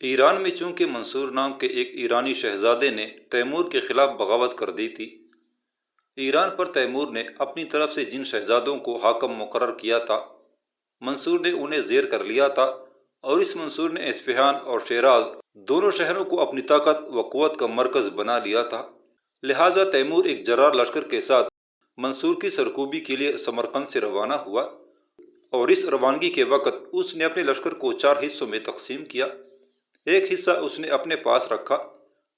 ایران میں چونکہ منصور نام کے ایک ایرانی شہزادے نے تیمور کے خلاف بغاوت کر دی تھی، ایران پر تیمور نے اپنی طرف سے جن شہزادوں کو حاکم مقرر کیا تھا، منصور نے انہیں زیر کر لیا تھا، اور اس منصور نے اصفہان اور شیراز دونوں شہروں کو اپنی طاقت و قوت کا مرکز بنا لیا تھا۔ لہٰذا تیمور ایک جرار لشکر کے ساتھ منصور کی سرکوبی کے لیے سمرقند سے روانہ ہوا، اور اس روانگی کے وقت اس نے اپنے لشکر کو 4 حصوں میں تقسیم کیا۔ ایک حصہ اس نے اپنے پاس رکھا،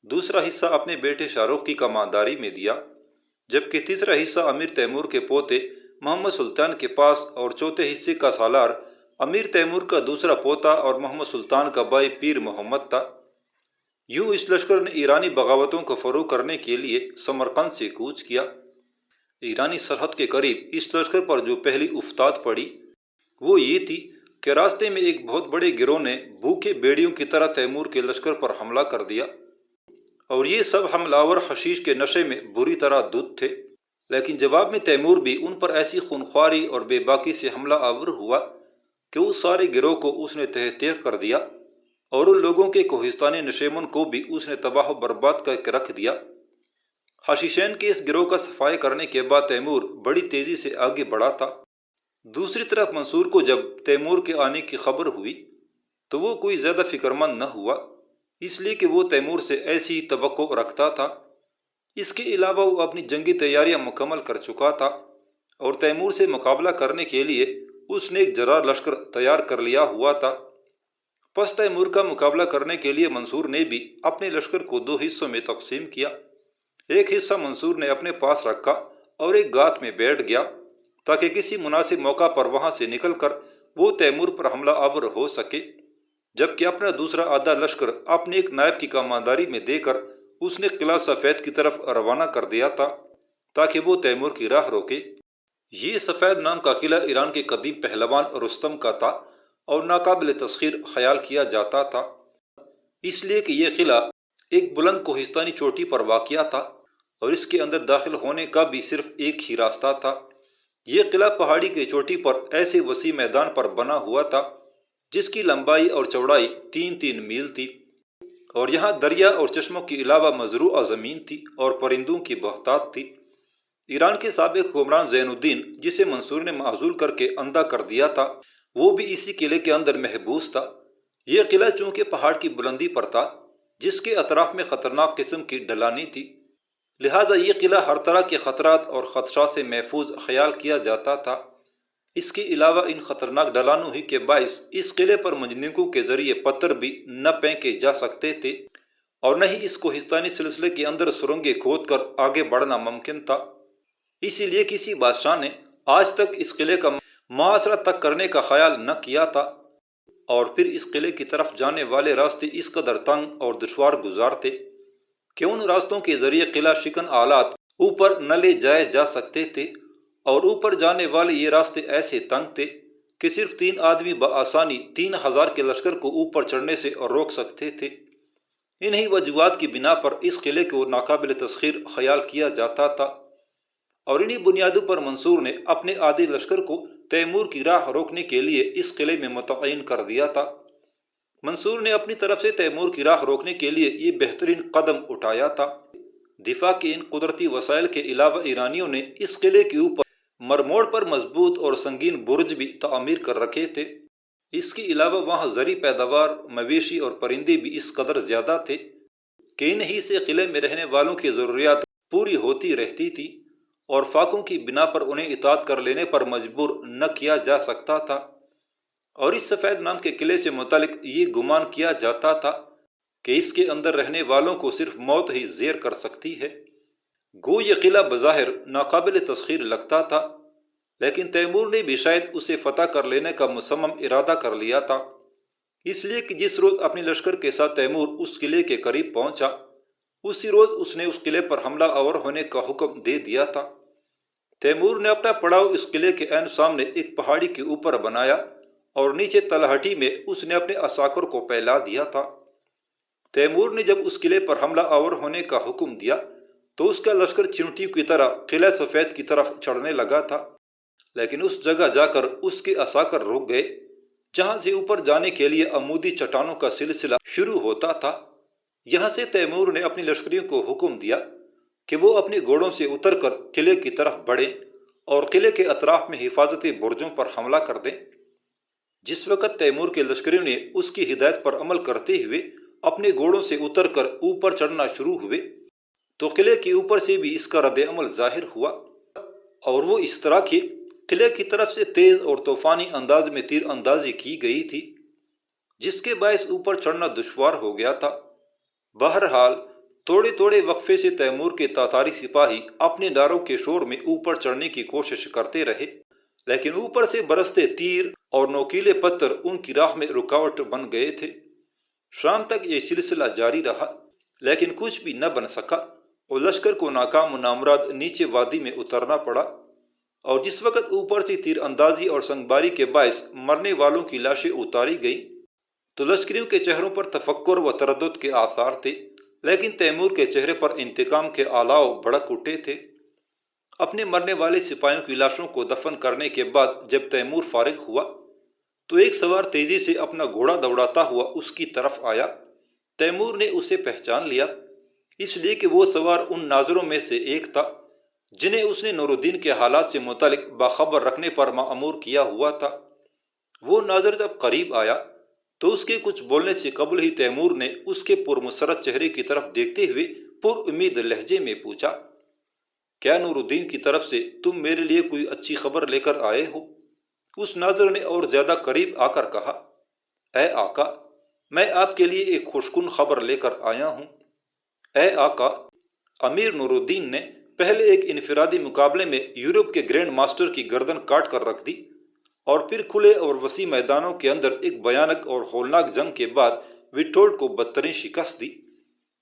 دوسرا حصہ اپنے بیٹے شاہ رخ کی کمانداری میں دیا، جبکہ تیسرا حصہ امیر تیمور کے پوتے محمد سلطان کے پاس، اور چوتھے حصے کا سالار امیر تیمور کا دوسرا پوتا اور محمد سلطان کا بھائی پیر محمد تھا۔ یوں اس لشکر نے ایرانی بغاوتوں کو فروغ کرنے کے لیے سمرقند سے کوچ کیا۔ ایرانی سرحد کے قریب اس لشکر پر جو پہلی افتاد پڑی وہ یہ تھی کہ راستے میں ایک بہت بڑے گروہ نے بھوکے بھیڑیوں کی طرح تیمور کے لشکر پر حملہ کر دیا، اور یہ سب حملہ آور حشیش کے نشے میں بری طرح دھت تھے۔ لیکن جواب میں تیمور بھی ان پر ایسی خونخواری اور بے باکی سے حملہ آور ہوا کہ اس سارے گروہ کو اس نے تہہ تیغ کر دیا، اور ان لوگوں کے کوہستانی نشیمن کو بھی اس نے تباہ و برباد کر کے رکھ دیا۔ حشیشین کے اس گروہ کا صفائی کرنے کے بعد تیمور بڑی تیزی سے آگے بڑھا تھا۔ دوسری طرف منصور کو جب تیمور کے آنے کی خبر ہوئی تو وہ کوئی زیادہ فکرمند نہ ہوا، اس لیے کہ وہ تیمور سے ایسی ہی توقع رکھتا تھا۔ اس کے علاوہ وہ اپنی جنگی تیاریاں مکمل کر چکا تھا، اور تیمور سے مقابلہ کرنے کے لیے اس نے ایک جرار لشکر تیار کر لیا ہوا تھا۔ پس تیمور کا مقابلہ کرنے کے لیے منصور نے بھی اپنے لشکر کو 2 حصوں میں تقسیم کیا۔ ایک حصہ منصور نے اپنے پاس رکھا اور ایک گات میں بیٹھ گیا، تاکہ کسی مناسب موقع پر وہاں سے نکل کر وہ تیمور پر حملہ آور ہو سکے، جبکہ اپنا دوسرا آدھا لشکر اپنے ایک نائب کی کمانداری میں دے کر اس نے قلعہ سفید کی طرف روانہ کر دیا تھا، تاکہ وہ تیمور کی راہ روکے۔ یہ سفید نام کا قلعہ ایران کے قدیم پہلوان رستم کا تھا، اور ناقابل تسخیر خیال کیا جاتا تھا، اس لیے کہ یہ قلعہ ایک بلند کوہستانی چوٹی پر واقع تھا، اور اس کے اندر داخل ہونے کا بھی صرف ایک ہی راستہ تھا۔ یہ قلعہ پہاڑی کی چوٹی پر ایسے وسیع میدان پر بنا ہوا تھا جس کی لمبائی اور چوڑائی 3 میل تھی، اور یہاں دریا اور چشموں کے علاوہ مزروعہ زمین تھی اور پرندوں کی بہتات تھی۔ ایران کے سابق حکمران زین الدین، جسے منصور نے معزول کر کے اندھا کر دیا تھا، وہ بھی اسی قلعے کے اندر محبوس تھا۔ یہ قلعہ چونکہ پہاڑ کی بلندی پر تھا، جس کے اطراف میں خطرناک قسم کی ڈھلانی تھی، لہٰذا یہ قلعہ ہر طرح کے خطرات اور خدشات سے محفوظ خیال کیا جاتا تھا۔ اس کے علاوہ ان خطرناک ڈھلانوں ہی کے باعث اس قلعے پر منجنیقوں کے ذریعے پتھر بھی نہ پھینکے جا سکتے تھے، اور نہ ہی اس کوہستانی سلسلے کے اندر سرنگیں کھود کر آگے بڑھنا ممکن تھا۔ اسی لیے کسی بادشاہ نے آج تک اس قلعے کا محاصرہ تک کرنے کا خیال نہ کیا تھا، اور پھر اس قلعے کی طرف جانے والے راستے اس قدر تنگ اور دشوار گزار تھے کہ ان راستوں کے ذریعے قلعہ شکن آلات اوپر نہ لے جائے جا سکتے تھے، اور اوپر جانے والے یہ راستے ایسے تنگ تھے کہ صرف 3 آدمی بآسانی 3000 کے لشکر کو اوپر چڑھنے سے روک سکتے تھے۔ انہی وجوہات کی بنا پر اس قلعے کو ناقابل تسخیر خیال کیا جاتا تھا، اور انہی بنیادوں پر منصور نے اپنے آدھے لشکر کو تیمور کی راہ روکنے کے لیے اس قلعے میں متعین کر دیا تھا۔ منصور نے اپنی طرف سے تیمور کی راہ روکنے کے لیے یہ بہترین قدم اٹھایا تھا۔ دفاع کے ان قدرتی وسائل کے علاوہ ایرانیوں نے اس قلعے کے اوپر مرموڑ پر مضبوط اور سنگین برج بھی تعمیر کر رکھے تھے۔ اس کے علاوہ وہاں زرعی پیداوار، مویشی اور پرندے بھی اس قدر زیادہ تھے کہ انہی سے قلعے میں رہنے والوں کی ضروریات پوری ہوتی رہتی تھی، اور فاقوں کی بنا پر انہیں اطاعت کر لینے پر مجبور نہ کیا جا سکتا تھا۔ اور اس سفید نام کے قلعے سے متعلق یہ گمان کیا جاتا تھا کہ اس کے اندر رہنے والوں کو صرف موت ہی زیر کر سکتی ہے۔ گو یہ قلعہ بظاہر ناقابل تسخیر لگتا تھا، لیکن تیمور نے بھی شاید اسے فتح کر لینے کا مصمم ارادہ کر لیا تھا، اس لیے کہ جس روز اپنے لشکر کے ساتھ تیمور اس قلعے کے قریب پہنچا، اسی روز اس نے اس قلعے پر حملہ آور ہونے کا حکم دے دیا تھا۔ تیمور نے اپنا پڑاؤ اس قلعے کے عین سامنے ایک پہاڑی کے اوپر بنایا، اور نیچے تلہٹی میں اس نے اپنے عساکر کو پھیلا دیا تھا۔ تیمور نے جب اس قلعے پر حملہ آور ہونے کا حکم دیا تو اس کا لشکر چیونٹی کی طرح قلعہ سفید کی طرف چڑھنے لگا تھا، لیکن اس جگہ جا کر اس کے عساکر رک گئے، جہاں سے اوپر جانے کے لیے عمودی چٹانوں کا سلسلہ شروع ہوتا تھا۔ یہاں سے تیمور نے اپنی لشکریوں کو حکم دیا کہ وہ اپنے گھوڑوں سے اتر کر قلعے کی طرف بڑھیں اور قلعے کے اطراف میں حفاظتی برجوں پر حملہ کر دیں۔ جس وقت تیمور کے لشکریوں نے اس کی ہدایت پر عمل کرتے ہوئے اپنے گھوڑوں سے اتر کر اوپر چڑھنا شروع ہوئے تو قلعے کے اوپر سے بھی اس کا رد عمل ظاہر ہوا، اور وہ اس طرح کہ قلعے کی طرف سے تیز اور طوفانی انداز میں تیر اندازی کی گئی تھی، جس کے باعث اوپر چڑھنا دشوار ہو گیا تھا۔ بہرحال تھوڑے تھوڑے وقفے سے تیمور کے تاتاری سپاہی اپنے نعروں کے شور میں اوپر چڑھنے کی کوشش کرتے رہے، لیکن اوپر سے برستے تیر اور نوکیلے پتھر ان کی راہ میں رکاوٹ بن گئے تھے۔ شام تک یہ سلسلہ جاری رہا، لیکن کچھ بھی نہ بن سکا اور لشکر کو ناکام و نامراد نیچے وادی میں اترنا پڑا، اور جس وقت اوپر سے تیر اندازی اور سنگباری کے باعث مرنے والوں کی لاشیں اتاری گئیں تو لشکریوں کے چہروں پر تفکر و تردد کے آثار تھے، لیکن تیمور کے چہرے پر انتقام کے آلاؤ بھڑک اٹھے تھے۔ اپنے مرنے والے سپاہیوں کی لاشوں کو دفن کرنے کے بعد جب تیمور فارغ ہوا تو ایک سوار تیزی سے اپنا گھوڑا دوڑاتا ہوا اس کی طرف آیا۔ تیمور نے اسے پہچان لیا، اس لیے کہ وہ سوار ان ناظروں میں سے ایک تھا جنہیں اس نے نور الدین کے حالات سے متعلق باخبر رکھنے پر مأمور کیا ہوا تھا۔ وہ ناظر جب قریب آیا تو اس کے کچھ بولنے سے قبل ہی تیمور نے اس کے پرمسرت چہرے کی طرف دیکھتے ہوئے پر امید لہجے میں پوچھا، کیا نور الدین کی طرف سے تم میرے لیے کوئی اچھی خبر لے کر آئے ہو؟ اس ناظر نے اور زیادہ قریب آ کر کہا، اے آقا، میں آپ کے لیے ایک خوشگن خبر لے کر آیا ہوں۔ اے آقا، امیر نور الدین نے پہلے ایک انفرادی مقابلے میں یورپ کے گرینڈ ماسٹر کی گردن کاٹ کر رکھ دی، اور پھر کھلے اور وسیع میدانوں کے اندر ایک بھیانک اور ہولناک جنگ کے بعد وٹولڈ کو بدترین شکست دی،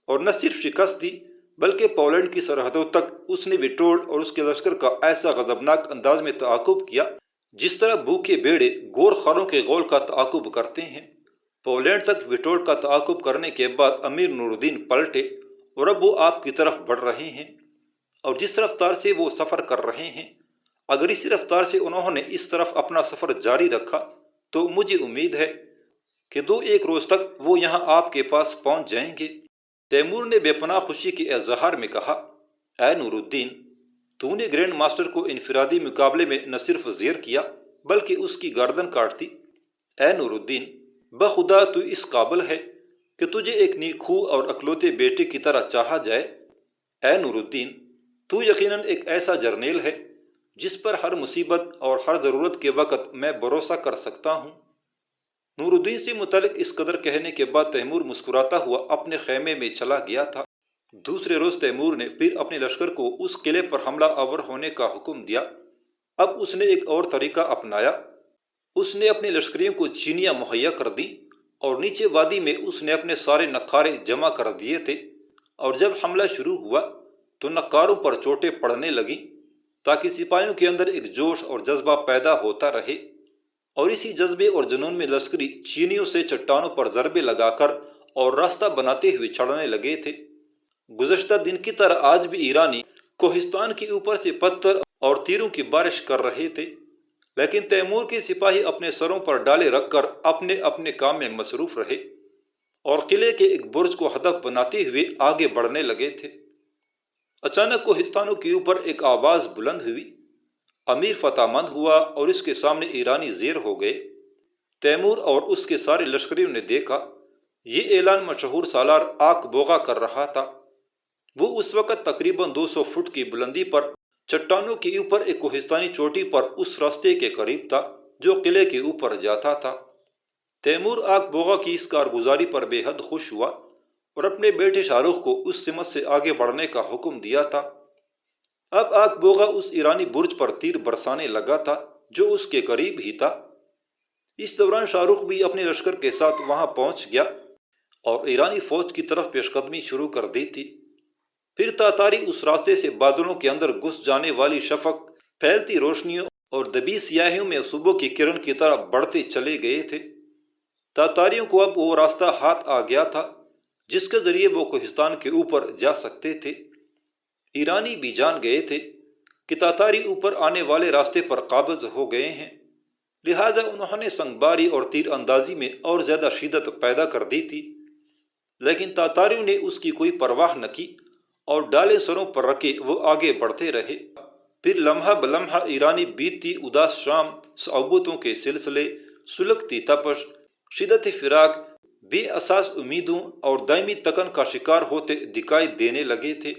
اور نہ صرف شکست دی بلکہ پولینڈ کی سرحدوں تک اس نے وٹولڈ اور اس کے لشکر کا ایسا غضبناک انداز میں تعاقب کیا جس طرح بھوکے بیڑے گور خروں کے غول کا تعاقب کرتے ہیں۔ پولینڈ تک وٹولڈ کا تعاقب کرنے کے بعد امیر نور الدین پلٹے اور اب وہ آپ کی طرف بڑھ رہے ہیں، اور جس رفتار سے وہ سفر کر رہے ہیں، اگر اسی رفتار سے انہوں نے اس طرف اپنا سفر جاری رکھا تو مجھے امید ہے کہ دو ایک روز تک وہ یہاں آپ کے پاس پہنچ جائیں گے۔ تیمور نے بے پناہ خوشی کے اظہار میں کہا، اے نور الدین، تو نے گرینڈ ماسٹر کو انفرادی مقابلے میں نہ صرف زیر کیا بلکہ اس کی گردن کاٹ دی۔ اے نور الدین، بخدا تو اس قابل ہے کہ تجھے ایک نیک خو اور اکلوتے بیٹے کی طرح چاہا جائے۔ اے نور الدین، تو یقیناً ایک ایسا جرنیل ہے جس پر ہر مصیبت اور ہر ضرورت کے وقت میں بھروسہ کر سکتا ہوں۔ نور الدین سے متعلق اس قدر کہنے کے بعد تیمور مسکراتا ہوا اپنے خیمے میں چلا گیا تھا۔ دوسرے روز تیمور نے پھر اپنے لشکر کو اس قلعے پر حملہ آور ہونے کا حکم دیا۔ اب اس نے ایک اور طریقہ اپنایا۔ اس نے اپنے لشکریوں کو چینیاں مہیا کر دیں، اور نیچے وادی میں اس نے اپنے سارے نقارے جمع کر دیے تھے، اور جب حملہ شروع ہوا تو نقاروں پر چوٹیں پڑنے لگیں تاکہ سپاہیوں کے اندر ایک جوش اور جذبہ پیدا ہوتا رہے، اور اسی جذبے اور جنون میں لشکری چینیوں سے چٹانوں پر ضربے لگا کر اور راستہ بناتے ہوئے چڑھنے لگے تھے۔ گزشتہ دن کی طرح آج بھی ایرانی کوہستان کے اوپر سے پتھر اور تیروں کی بارش کر رہے تھے، لیکن تیمور کے سپاہی اپنے سروں پر ڈالے رکھ کر اپنے اپنے کام میں مصروف رہے اور قلعے کے ایک برج کو ہدف بناتے ہوئے آگے بڑھنے لگے تھے۔ اچانک کوہستانوں کے اوپر ایک آواز بلند ہوئی، امیر فتح مند ہوا اور اس کے سامنے ایرانی زیر ہو گئے۔ تیمور اور اس کے سارے لشکریوں نے دیکھا، یہ اعلان مشہور سالار آک بوغا کر رہا تھا۔ وہ اس وقت تقریباً 200 فٹ کی بلندی پر چٹانوں کے اوپر ایک کوہستانی چوٹی پر اس راستے کے قریب تھا جو قلعے کے اوپر جاتا تھا۔ تیمور آک بوغا کی اس کارگزاری پر بے حد خوش ہوا اور اپنے بیٹے شاہ رخ کو اس سمت سے آگے بڑھنے کا حکم دیا تھا۔ اب آک بوغا اس ایرانی برج پر تیر برسانے لگا تھا جو اس کے قریب ہی تھا۔ اس دوران شاہ رخ بھی اپنے لشکر کے ساتھ وہاں پہنچ گیا اور ایرانی فوج کی طرف پیش قدمی شروع کر دی تھی۔ پھر تاتاری اس راستے سے بادلوں کے اندر گھس جانے والی شفق، پھیلتی روشنیوں اور دبی سیاہیوں میں صبح کی کرن کی طرح بڑھتے چلے گئے تھے۔ تاتاریوں کو اب وہ راستہ ہاتھ آ گیا تھا جس کے ذریعے وہ کوہستان کے اوپر جا سکتے تھے۔ ایرانی بھی جان گئے تھے کہ تاتاری اوپر آنے والے راستے پر قابض ہو گئے ہیں۔ لہٰذا انہوں نے سنگباری اور تیر اندازی میں اور زیادہ شدت پیدا کر دی تھی، لیکن تاتاریوں نے اس کی کوئی پرواہ نہ کی اور ڈالے سروں پر رکھے وہ آگے بڑھتے رہے۔ پھر لمحہ بلمحہ ایرانی بیتتی اداس شام صعوبتوں کے سلسلے، سلگتی تپش، شدت فراق، بے اساس امیدوں اور دائمی تکن کا شکار ہوتے دکھائی دینے لگے تھے،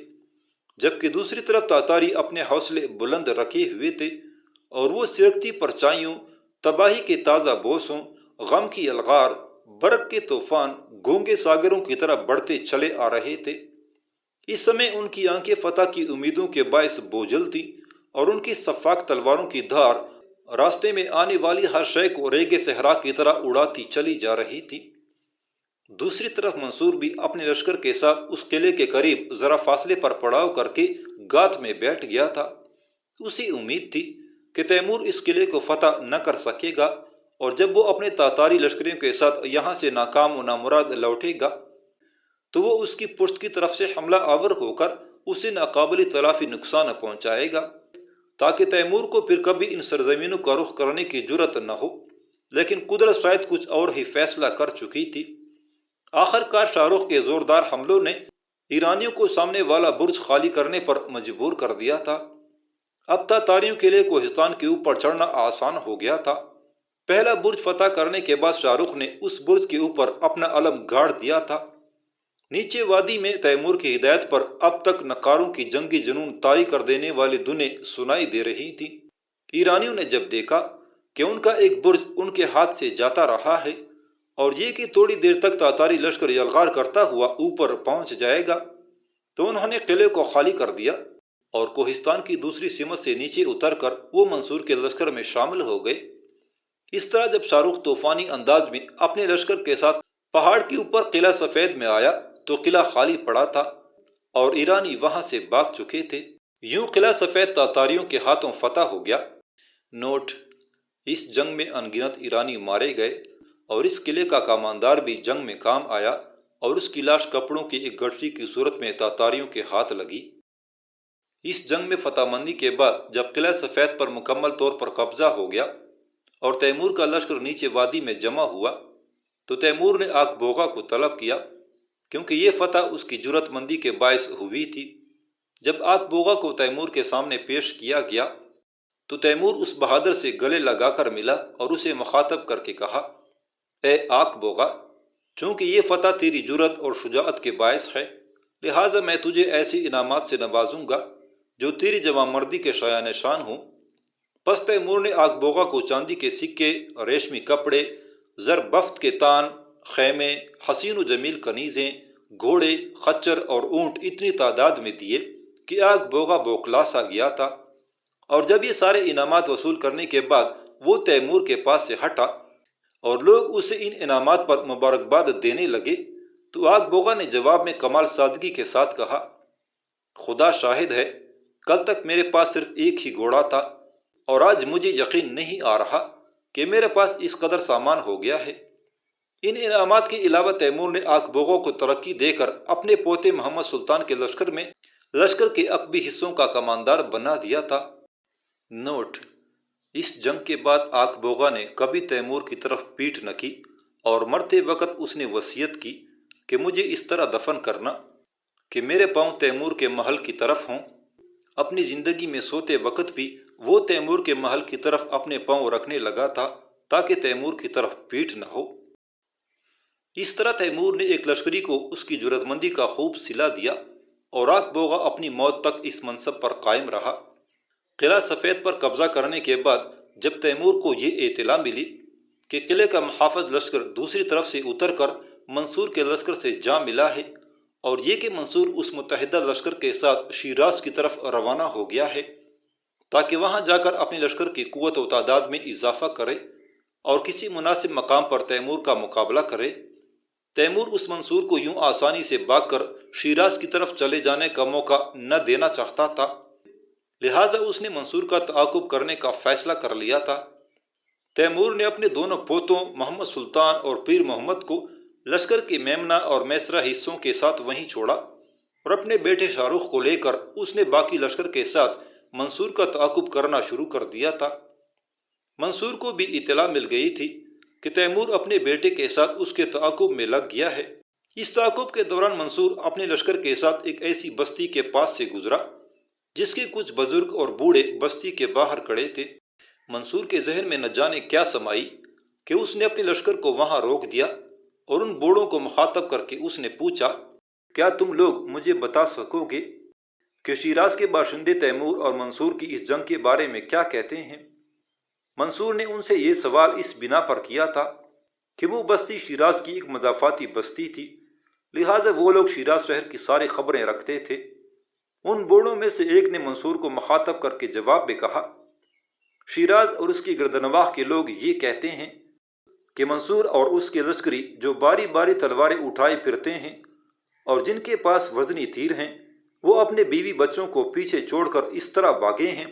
جبکہ دوسری طرف تاتاری اپنے حوصلے بلند رکھے ہوئے تھے اور وہ سرکتی پرچائیوں، تباہی کے تازہ بوسوں، غم کی الغار، برق کے طوفان، گونگے ساگروں کی طرح بڑھتے چلے آ رہے تھے۔ اس سمے ان کی آنکھیں فتح کی امیدوں کے باعث بوجھل تھیں اور ان کی سفاک تلواروں کی دھار راستے میں آنے والی ہر شے کو ریگِ صحرا کی طرح اڑاتی چلی جا رہی تھی۔ دوسری طرف منصور بھی اپنے لشکر کے ساتھ اس قلعے کے قریب ذرا فاصلے پر پڑاؤ کر کے گات میں بیٹھ گیا تھا۔ اسے امید تھی کہ تیمور اس قلعے کو فتح نہ کر سکے گا، اور جب وہ اپنے تاتاری لشکریوں کے ساتھ یہاں سے ناکام و نامراد لوٹے گا تو وہ اس کی پشت کی طرف سے حملہ آور ہو کر اسے ناقابل تلافی نقصان پہنچائے گا، تاکہ تیمور کو پھر کبھی ان سرزمینوں کا رخ کرنے کی جرت نہ ہو۔ لیکن قدرت شاید کچھ اور ہی فیصلہ کر چکی تھی۔ آخر کار شاہ رخ کے زوردار حملوں نے ایرانیوں کو سامنے والا برج خالی کرنے پر مجبور کر دیا تھا۔ اب تاتاریوں کے لیے کوہستان کے اوپر چڑھنا آسان ہو گیا تھا۔ پہلا برج فتح کرنے کے بعد شاہ رخ نے اس برج کے اوپر اپنا علم گاڑ دیا تھا۔ نیچے وادی میں تیمور کی ہدایت پر اب تک نقاروں کی جنگی جنون طاری کر دینے والی دھنیں سنائی دے رہی تھیں۔ ایرانیوں نے جب دیکھا کہ ان کا ایک برج ان کے ہاتھ سے جاتا رہا ہے اور یہ کہ تھوڑی دیر تک تاتاری لشکر یلغار کرتا ہوا اوپر پہنچ جائے گا، تو انہوں نے قلعے کو خالی کر دیا اور کوہستان کی دوسری سمت سے نیچے اتر کر وہ منصور کے لشکر میں شامل ہو گئے۔ اس طرح جب شاہ رخ طوفانی انداز میں اپنے لشکر کے ساتھ پہاڑ کے اوپر قلعہ سفید میں آیا تو قلعہ خالی پڑا تھا اور ایرانی وہاں سے بھاگ چکے تھے۔ یوں قلعہ سفید تاتاریوں کے ہاتھوں فتح ہو گیا۔ نوٹ: اس جنگ میں ان گنت ایرانی مارے گئے اور اس قلعے کا کماندار بھی جنگ میں کام آیا اور اس کی لاش کپڑوں کی ایک گٹھری کی صورت میں تاتاریوں کے ہاتھ لگی۔ اس جنگ میں فتح مندی کے بعد جب قلعہ سفید پر مکمل طور پر قبضہ ہو گیا اور تیمور کا لشکر نیچے وادی میں جمع ہوا تو تیمور نے آک بوغا کو طلب کیا، کیونکہ یہ فتح اس کی جرات مندی کے باعث ہوئی تھی۔ جب آک بوغا کو تیمور کے سامنے پیش کیا گیا تو تیمور اس بہادر سے گلے لگا کر ملا اور اسے مخاطب کر کے کہا: اے آک بوغا، چونکہ یہ فتح تیری جرات اور شجاعت کے باعث ہے، لہٰذا میں تجھے ایسی انعامات سے نوازوں گا جو تیری جوان مردی کے شایان شان ہوں۔ پس تیمور نے آک بوغا کو چاندی کے سکے، ریشمی کپڑے، زر بفت کے تان، خیمے، حسین و جمیل کنیزیں، گھوڑے، خچر اور اونٹ اتنی تعداد میں دیے کہ آک بوغا بوکھلا سا گیا تھا۔ اور جب یہ سارے انعامات وصول کرنے کے بعد وہ تیمور کے پاس سے ہٹا اور لوگ اسے ان انعامات پر مبارکباد دینے لگے تو آک بوغا نے جواب میں کمال سادگی کے ساتھ کہا: خدا شاہد ہے، کل تک میرے پاس صرف ایک ہی گھوڑا تھا اور آج مجھے یقین نہیں آ رہا کہ میرے پاس اس قدر سامان ہو گیا ہے۔ ان انعامات کے علاوہ تیمور نے آک بوغا کو ترقی دے کر اپنے پوتے محمد سلطان کے لشکر میں لشکر کے عقبی حصوں کا کماندار بنا دیا تھا۔ نوٹ: اس جنگ کے بعد آک بوغا نے کبھی تیمور کی طرف پیٹھ نہ کی اور مرتے وقت اس نے وصیت کی کہ مجھے اس طرح دفن کرنا کہ میرے پاؤں تیمور کے محل کی طرف ہوں۔ اپنی زندگی میں سوتے وقت بھی وہ تیمور کے محل کی طرف اپنے پاؤں رکھنے لگا تھا تاکہ تیمور کی طرف پیٹھ نہ ہو۔ اس طرح تیمور نے ایک لشکری کو اس کی جرات مندی کا خوب صلہ دیا اور آک بوغا اپنی موت تک اس منصب پر قائم رہا۔ قلعہ سفید پر قبضہ کرنے کے بعد جب تیمور کو یہ اطلاع ملی کہ قلعے کا محافظ لشکر دوسری طرف سے اتر کر منصور کے لشکر سے جا ملا ہے اور یہ کہ منصور اس متحدہ لشکر کے ساتھ شیراز کی طرف روانہ ہو گیا ہے تاکہ وہاں جا کر اپنے لشکر کی قوت و تعداد میں اضافہ کرے اور کسی مناسب مقام پر تیمور کا مقابلہ کرے، تیمور اس منصور کو یوں آسانی سے بھاگ کر شیراز کی طرف چلے جانے کا موقع نہ دینا چاہتا تھا، لہٰذا اس نے منصور کا تعاقب کرنے کا فیصلہ کر لیا تھا۔ تیمور نے اپنے دونوں پوتوں محمد سلطان اور پیر محمد کو لشکر کے میمنہ اور میسرہ حصوں کے ساتھ وہیں چھوڑا اور اپنے بیٹے شاہ رخ کو لے کر اس نے باقی لشکر کے ساتھ منصور کا تعاقب کرنا شروع کر دیا تھا۔ منصور کو بھی اطلاع مل گئی تھی کہ تیمور اپنے بیٹے کے ساتھ اس کے تعاقب میں لگ گیا ہے۔ اس تعاقب کے دوران منصور اپنے لشکر کے ساتھ ایک ایسی بستی کے پاس سے گزرا جس کے کچھ بزرگ اور بوڑھے بستی کے باہر کھڑے تھے۔ منصور کے ذہن میں نہ جانے کیا سمائی کہ اس نے اپنے لشکر کو وہاں روک دیا اور ان بوڑھوں کو مخاطب کر کے اس نے پوچھا، کیا تم لوگ مجھے بتا سکو گے کہ شیراز کے باشندے تیمور اور منصور کی اس جنگ کے بارے میں کیا کہتے ہیں؟ منصور نے ان سے یہ سوال اس بنا پر کیا تھا کہ وہ بستی شیراز کی ایک مضافاتی بستی تھی، لہٰذا وہ لوگ شیراز شہر کی ساری خبریں رکھتے تھے۔ ان بوڑھوں میں سے ایک نے منصور کو مخاطب کر کے جواب میں کہا، شیراز اور اس کی گردنواح کے لوگ یہ کہتے ہیں کہ منصور اور اس کے لشکری جو باری باری تلواریں اٹھائے پھرتے ہیں اور جن کے پاس وزنی تیر ہیں، وہ اپنے بیوی بچوں کو پیچھے چھوڑ کر اس طرح بھاگے ہیں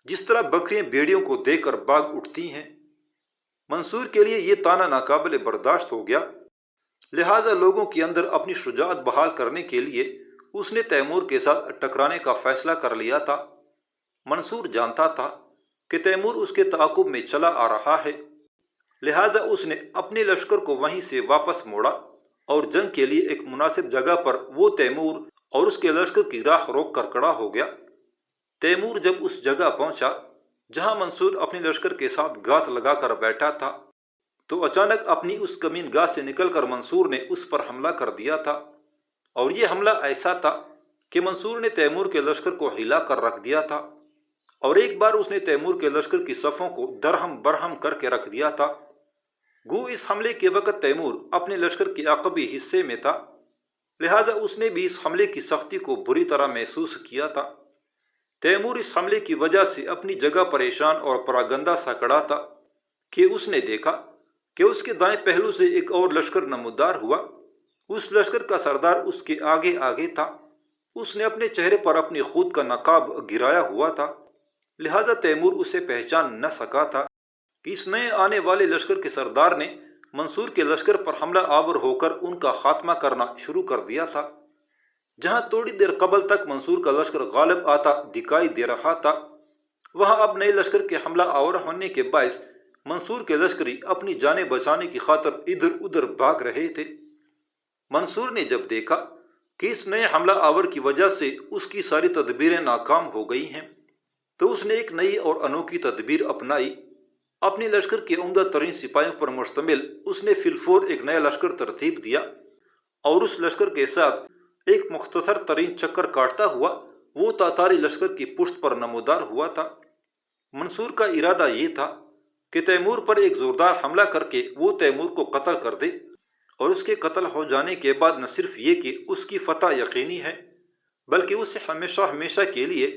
جس طرح بکریاں بھیڑیوں کو دیکھ کر بھاگ اٹھتی ہیں۔ منصور کے لیے یہ طعنہ ناقابل برداشت ہو گیا، لہٰذا لوگوں کے اندر اپنی شجاعت بحال کرنے کے لیے اس نے تیمور کے ساتھ ٹکرانے کا فیصلہ کر لیا تھا۔ منصور جانتا تھا کہ تیمور اس کے تعاقب میں چلا آ رہا ہے، لہٰذا اس نے اپنے لشکر کو وہیں سے واپس موڑا اور جنگ کے لیے ایک مناسب جگہ پر وہ تیمور اور اس کے لشکر کی راہ روک کر کھڑا ہو گیا۔ تیمور جب اس جگہ پہنچا جہاں منصور اپنے لشکر کے ساتھ گھات لگا کر بیٹھا تھا تو اچانک اپنی اس کمین گاہ سے نکل کر منصور نے اس پر حملہ کر دیا تھا، اور یہ حملہ ایسا تھا کہ منصور نے تیمور کے لشکر کو ہلا کر رکھ دیا تھا، اور ایک بار اس نے تیمور کے لشکر کی صفوں کو درہم برہم کر کے رکھ دیا تھا۔ گو اس حملے کے وقت تیمور اپنے لشکر کے عقبی حصے میں تھا، لہٰذا اس نے بھی اس حملے کی سختی کو بری طرح محسوس کیا تھا۔ تیمور اس حملے کی وجہ سے اپنی جگہ پریشان اور پراگندہ سا کھڑا تھا کہ اس نے دیکھا کہ اس کے دائیں پہلو سے ایک اور لشکر نمودار ہوا۔ اس لشکر کا سردار اس کے آگے آگے تھا۔ اس نے اپنے چہرے پر اپنی خود کا نقاب گرایا ہوا تھا، لہٰذا تیمور اسے پہچان نہ سکا تھا کہ اس نئے آنے والے لشکر کے سردار نے منصور کے لشکر پر حملہ آور ہو کر ان کا خاتمہ کرنا شروع کر دیا تھا۔ جہاں تھوڑی دیر قبل تک منصور کا لشکر غالب آتا دکھائی دے رہا تھا، وہاں اب نئے لشکر کے حملہ آور ہونے کے باعث منصور کے لشکری اپنی جانیں بچانے کی خاطر ادھر ادھر بھاگ رہے تھے۔ منصور نے جب دیکھا کہ اس نئے حملہ آور کی وجہ سے اس کی ساری تدبیریں ناکام ہو گئی ہیں، تو اس نے ایک نئی اور انوکھی تدبیر اپنائی۔ اپنے لشکر کے عمدہ ترین سپاہیوں پر مشتمل اس نے فی الفور ایک نیا لشکر ترتیب دیا، اور اس لشکر کے ساتھ ایک مختصر ترین چکر کاٹتا ہوا وہ تاتاری لشکر کی پشت پر نمودار ہوا تھا۔ منصور کا ارادہ یہ تھا کہ تیمور پر ایک زوردار حملہ کر کے وہ تیمور کو قتل کر دے، اور اس کے قتل ہو جانے کے بعد نہ صرف یہ کہ اس کی فتح یقینی ہے، بلکہ اسے ہمیشہ ہمیشہ کے لیے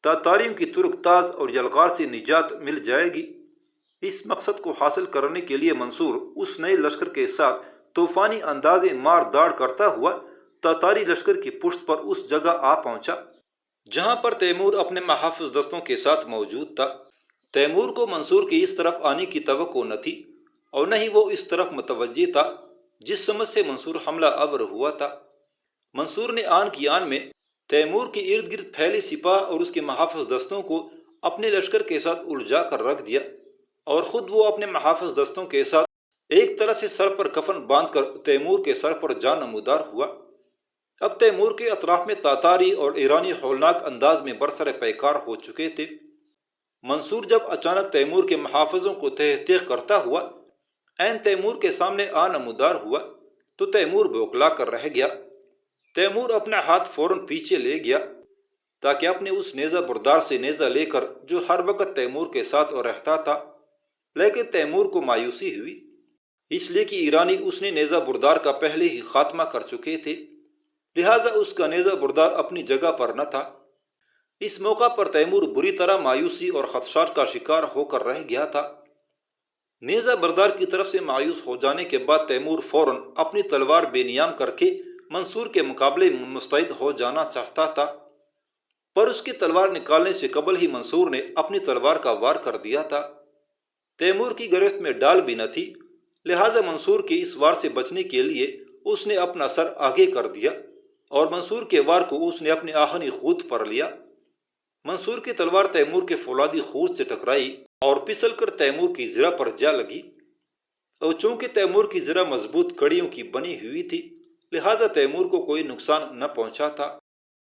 تاتاریوں کی ترک تاز اور یلغار سے نجات مل جائے گی۔ اس مقصد کو حاصل کرنے کے لیے منصور اس نئے لشکر کے ساتھ طوفانی انداز مار داڑ کرتا ہوا تاتاری لشکر کی پشت پر اس جگہ آ پہنچا جہاں پر تیمور اپنے محافظ دستوں کے ساتھ موجود تھا۔ تیمور کو منصور کی اس طرف آنے کی توقع نہ تھی، اور نہ ہی وہ اس طرف متوجہ تھا جس سمت سے منصور حملہ آور ہوا تھا۔ منصور نے آن کی آن میں تیمور کے ارد گرد پھیلے سپاہ اور اس کے محافظ دستوں کو اپنے لشکر کے ساتھ الجھا کر رکھ دیا، اور خود وہ اپنے محافظ دستوں کے ساتھ ایک طرح سے سر پر کفن باندھ کر تیمور کے سر پر جا نمودار ہوا۔ اب تیمور کے اطراف میں تاتاری اور ایرانی ہولناک انداز میں برسر پیکار ہو چکے تھے۔ منصور جب اچانک تیمور کے محافظوں کو تہ تیغ کرتا ہوا عین تیمور کے سامنے آ نمودار ہوا تو تیمور بوکلا کر رہ گیا۔ تیمور اپنا ہاتھ فوراً پیچھے لے گیا تاکہ اپنے اس نیزہ بردار سے نیزہ لے کر جو ہر وقت تیمور کے ساتھ رہتا تھا، لیکن تیمور کو مایوسی ہوئی، اس لیے کہ ایرانی اس نے نیزہ بردار کا پہلے ہی خاتمہ کر چکے تھے، لہٰذا اس کا نیزہ بردار اپنی جگہ پر نہ تھا۔ اس موقع پر تیمور بری طرح مایوسی اور خدشات کا شکار ہو کر رہ گیا تھا۔ نیزہ بردار کی طرف سے مایوس ہو جانے کے بعد تیمور فوراً اپنی تلوار بے نیام کر کے منصور کے مقابلے میں مستعد ہو جانا چاہتا تھا، پر اس کی تلوار نکالنے سے قبل ہی منصور نے اپنی تلوار کا وار کر دیا تھا۔ تیمور کی گرفت میں ڈال بھی نہ تھی، لہٰذا منصور کے اس وار سے بچنے کے لیے اس نے اپنا سر آگے کر دیا، اور منصور کے وار کو اس نے اپنے آہنی خود پر لیا۔ منصور کی تلوار تیمور کے فولادی خود سے ٹکرائی اور پھسل کر تیمور کی زرہ پر جا لگی، اور چونکہ تیمور کی زرہ مضبوط کڑیوں کی بنی ہوئی تھی لہٰذا تیمور کو کوئی نقصان نہ پہنچا تھا۔